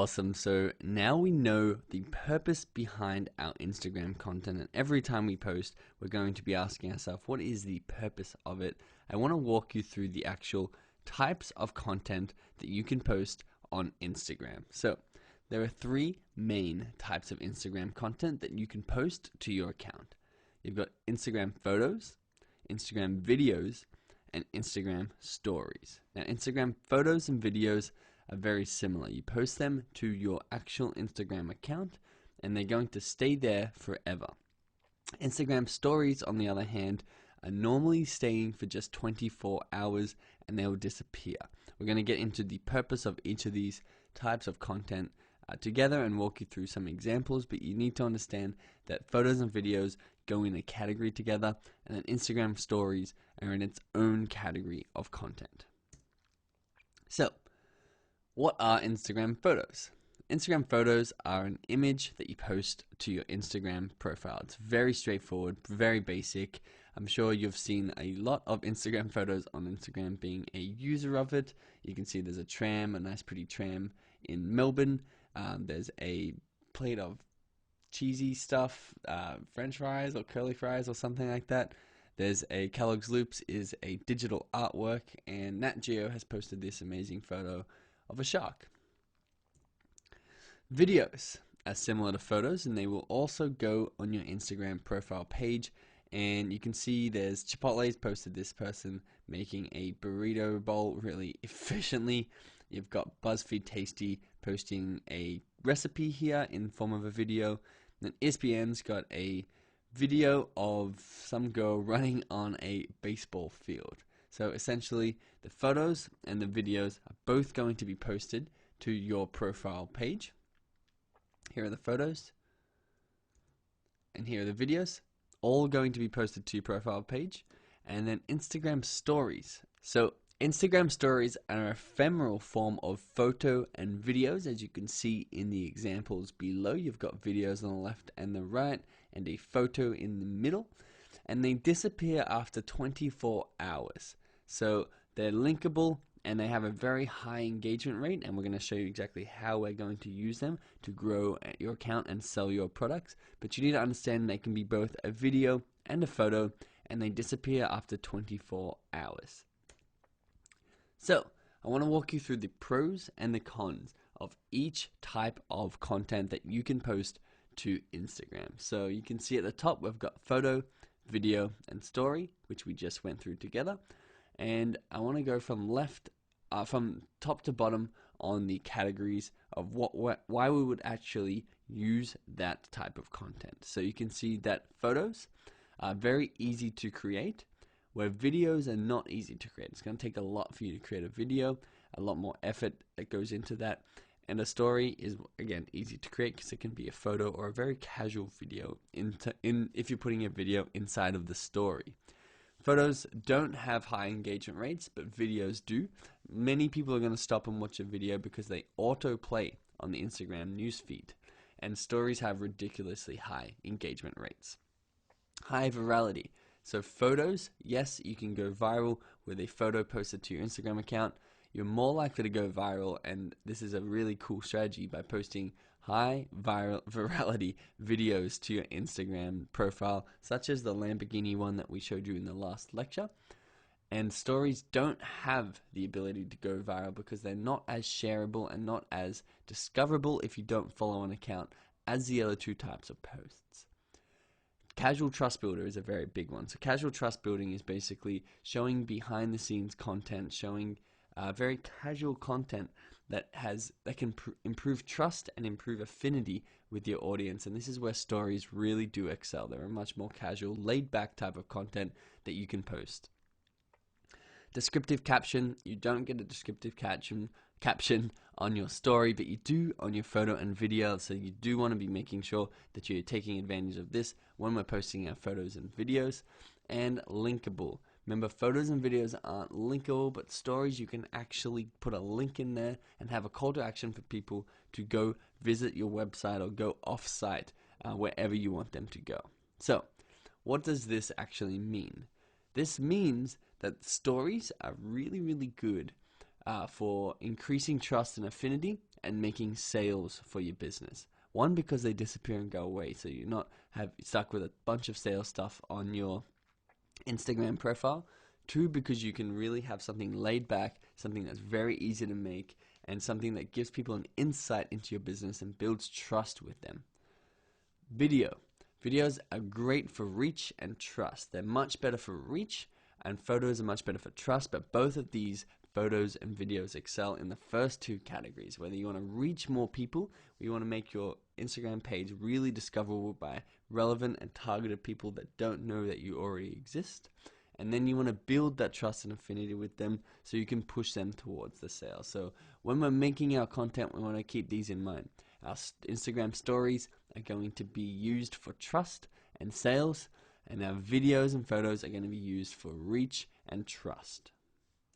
Awesome. So now we know the purpose behind our Instagram content, and every time we post, we're going to be asking ourselves, what is the purpose of it? I want to walk you through the actual types of content that you can post on Instagram. So there are three main types of Instagram content that you can post to your account. You've got Instagram photos, Instagram videos, and Instagram stories. Now, Instagram photos and videos are very similar. You post them to your actual Instagram account and they're going to stay there forever. Instagram stories, on the other hand, are normally staying for just 24 hours and they will disappear. We're going to get into the purpose of each of these types of content together and walk you through some examples, but you need to understand that photos and videos go in a category together and then Instagram stories are in its own category of content. So, what are Instagram photos? Instagram photos are an image that you post to your Instagram profile. It's very straightforward, very basic. I'm sure you've seen a lot of Instagram photos on Instagram. Being a user of it, you can see there's a tram, a nice pretty tram in Melbourne. There's a plate of cheesy stuff, French fries or curly fries or something like that. There's a Kellogg's Loops is a digital artwork, and Nat Geo has posted this amazing photo of a shark. Videos are similar to photos and they will also go on your Instagram profile page, and you can see there's Chipotle's posted this person making a burrito bowl really efficiently. You've got BuzzFeed Tasty posting a recipe here in form of a video. Then ESPN's got a video of some girl running on a baseball field. So essentially, the photos and the videos are both going to be posted to your profile page. Here are the photos, and here are the videos, all going to be posted to your profile page. And then Instagram stories. So Instagram stories are an ephemeral form of photo and videos, as you can see in the examples below. You've got videos on the left and the right, and a photo in the middle, and they disappear after 24 hours. So they're linkable and they have a very high engagement rate, and we're going to show you exactly how we're going to use them to grow your account and sell your products. But you need to understand they can be both a video and a photo, and they disappear after 24 hours. So I want to walk you through the pros and the cons of each type of content that you can post to Instagram. So you can see at the top we've got photo, video, and story, which we just went through together. And I want to go from top to bottom on the categories of why we would actually use that type of content. So you can see that photos are very easy to create, where videos are not easy to create. It's going to take a lot for you to create a video, a lot more effort that goes into that. And a story is, again, easy to create because it can be a photo or a very casual video if you're putting a video inside of the story. Photos don't have high engagement rates, but videos do. Many people are going to stop and watch a video because they autoplay on the Instagram newsfeed. And stories have ridiculously high engagement rates. High virality. So photos, yes, you can go viral with a photo posted to your Instagram account. You're more likely to go viral, and this is a really cool strategy by posting high virality videos to your Instagram profile, such as the Lamborghini one that we showed you in the last lecture. And stories don't have the ability to go viral because they're not as shareable and not as discoverable if you don't follow an account as the other two types of posts. Casual trust builder is a very big one. So casual trust building is basically showing behind the scenes content, showing very casual content that can improve trust and improve affinity with your audience. And this is where stories really do excel. They're a much more casual, laid back type of content that you can post. Descriptive caption. You don't get a descriptive caption on your story, but you do on your photo and video. So you do want to be making sure that you're taking advantage of this when we're posting our photos and videos. And linkable. Remember, photos and videos aren't linkable, but stories, you can actually put a link in there and have a call to action for people to go visit your website or go off-site wherever you want them to go. So, what does this actually mean? This means that stories are really, really good for increasing trust and affinity and making sales for your business. One, because they disappear and go away, so you're not stuck with a bunch of sales stuff on your Instagram profile. Two, because you can really have something laid back, something that's very easy to make, and something that gives people an insight into your business and builds trust with them. Video. Videos are great for reach and trust. They're much better for reach, and photos are much better for trust, but both of these, photos and videos, excel in the first two categories. Whether you want to reach more people, or you want to make your Instagram page really discoverable by relevant and targeted people that don't know that you already exist, and then you want to build that trust and affinity with them so you can push them towards the sale. So when we're making our content, we want to keep these in mind. Our Instagram stories are going to be used for trust and sales, and our videos and photos are going to be used for reach and trust.